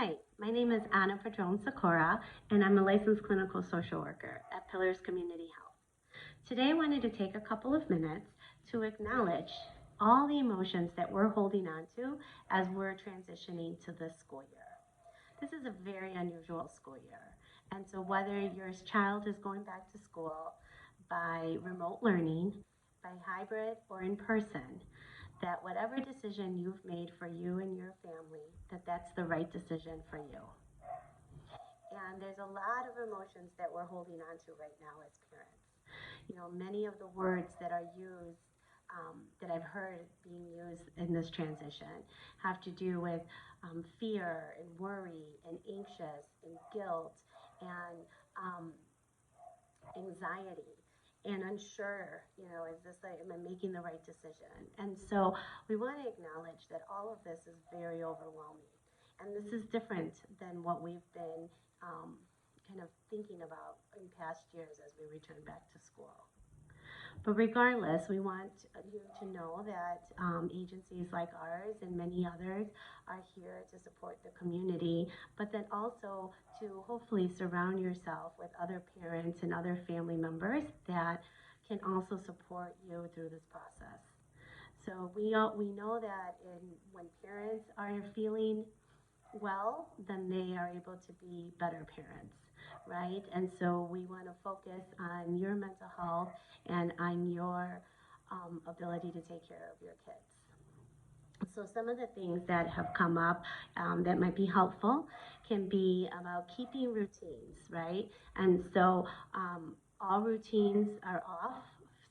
Hi, my name is Anna Padron Sakura, and I'm a licensed clinical social worker at Pillars Community Health. Today, I wanted to take a couple of minutes to acknowledge all the emotions that we're holding on to as we're transitioning to this school year. This is a very unusual school year, and so whether your child is going back to school by remote learning, by hybrid, or in person, that whatever decision you've made for you and your family, that that's the right decision for you. And there's a lot of emotions that we're holding on to right now as parents. Many of the words that are used, that I've heard being used in this transition, have to do with fear and worry and anxious and guilt and um, anxiety and unsure, is this like, am I making the right decision? And so we want to acknowledge that all of this is very overwhelming. And this is different than what we've been kind of thinking about in past years as we return back to school. But regardless, we want you to know that agencies like ours and many others are here to support the community, but then also to hopefully surround yourself with other parents and other family members that can also support you through this process. So we know that when parents are feeling well, then they are able to be better parents, right? And so we want to focus on your mental health and on your ability to take care of your kids. So some of the things that have come up that might be helpful can be about keeping routines, right? And so all routines are off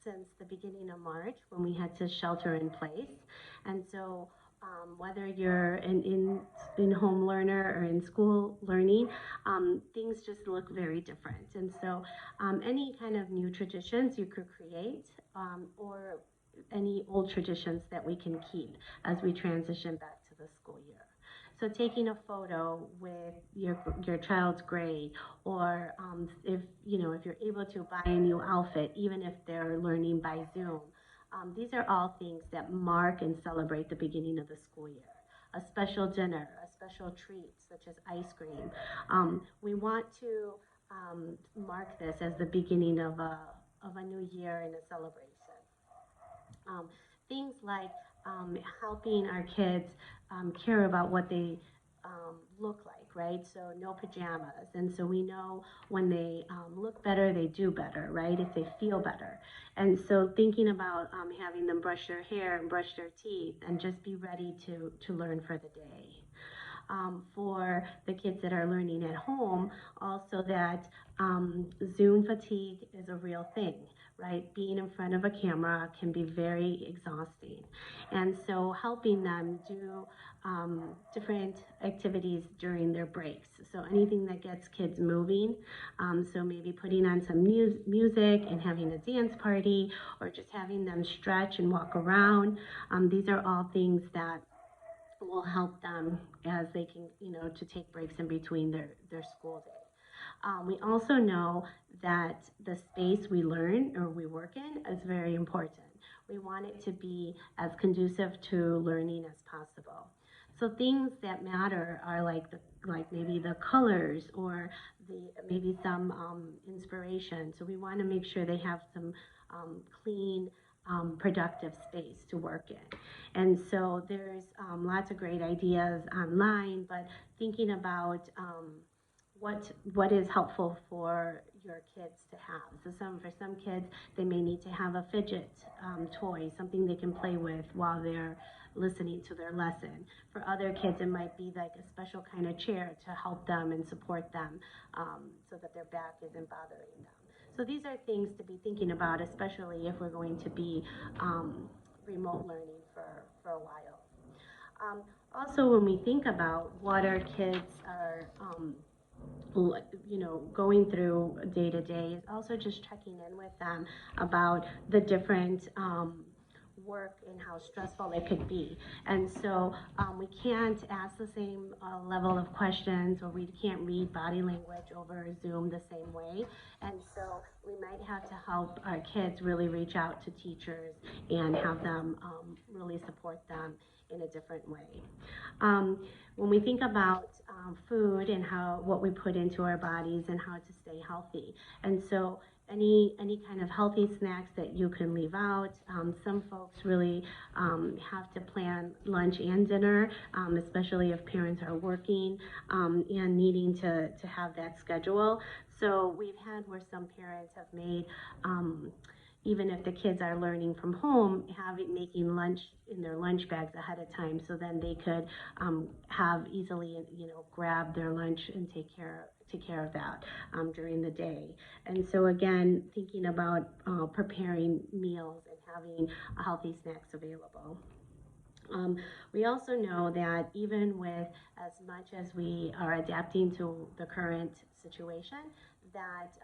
since the beginning of March when we had to shelter in place. And so whether you're in home learner or in school learning, things just look very different. And so any kind of new traditions you could create or any old traditions that we can keep as we transition back to the school year. So taking a photo with your child's grade, or if you're able to buy a new outfit, even if they're learning by Zoom, these are all things that mark and celebrate the beginning of the school year. A special dinner, a special treat such as ice cream. We want to mark this as the beginning of a new year and a celebration. Um, Things like helping our kids care about what they look like, right? So no pajamas. And so we know when they look better, they do better, right? If they feel better. And so thinking about having them brush their hair and brush their teeth and just be ready to learn for the day. For the kids that are learning at home, also that Zoom fatigue is a real thing, right? Being in front of a camera can be very exhausting. And so helping them do different activities during their breaks. So anything that gets kids moving. So maybe putting on some music and having a dance party, or just having them stretch and walk around. These are all things that will help them as they can, to take breaks in between their school day. We also know that the space we learn or we work in is very important. We want it to be as conducive to learning as possible. So things that matter are like maybe the colors or maybe some inspiration. So we want to make sure they have some clean, productive space to work in. And so there's lots of great ideas online, but thinking about what is helpful for your kids to have. So for some kids, they may need to have a fidget toy, something they can play with while they're listening to their lesson. For other kids, it might be like a special kind of chair to help them and support them so that their back isn't bothering them. So these are things to be thinking about, especially if we're going to be remote learning for a while. Also, when we think about what our kids are going through day to day, also just checking in with them about the different work and how stressful it could be. And so we can't ask the same level of questions, or we can't read body language over Zoom the same way. And so we might have to help our kids really reach out to teachers and have them really support them in a different way. When we think about food and what we put into our bodies and how to stay healthy. And so any kind of healthy snacks that you can leave out. Some folks really have to plan lunch and dinner, especially if parents are working and needing to have that schedule. So we've had where some parents have made even if the kids are learning from home, making lunch in their lunch bags ahead of time, so then they could have easily, grab their lunch and take care of that during the day. And so again, thinking about preparing meals and having healthy snacks available. We also know that even with as much as we are adapting to the current situation, that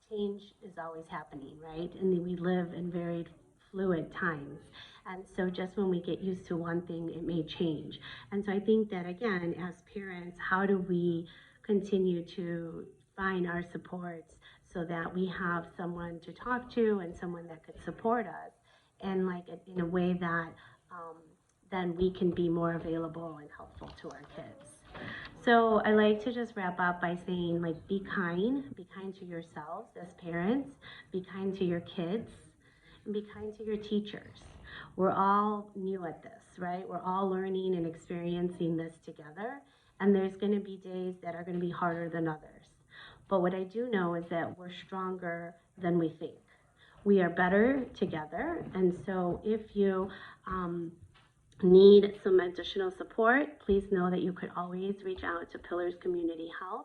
change is always happening, right? And we live in very fluid times. And so just when we get used to one thing, it may change. And so I think that again, as parents, how do we continue to find our supports so that we have someone to talk to and someone that could support us and like in a way that um, then we can be more available and helpful to our kids. So I like to just wrap up by saying, like, be kind to yourselves as parents, be kind to your kids, and be kind to your teachers. We're all new at this, right? We're all learning and experiencing this together, and there's going to be days that are going to be harder than others. But what I do know is that we're stronger than we think. We are better together, and so if you need some additional support, please know that you could always reach out to Pillars Community Health,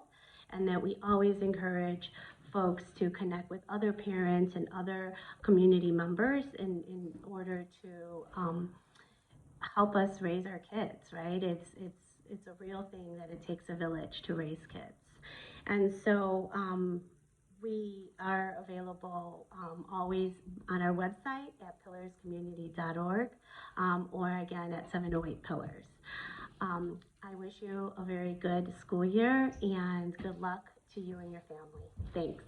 and that we always encourage folks to connect with other parents and other community members in order to help us raise our kids, right? It's a real thing that it takes a village to raise kids. And so we are available always on our website at pillarscommunity.org or again at 708 Pillars. I wish you a very good school year and good luck to you and your family. Thanks.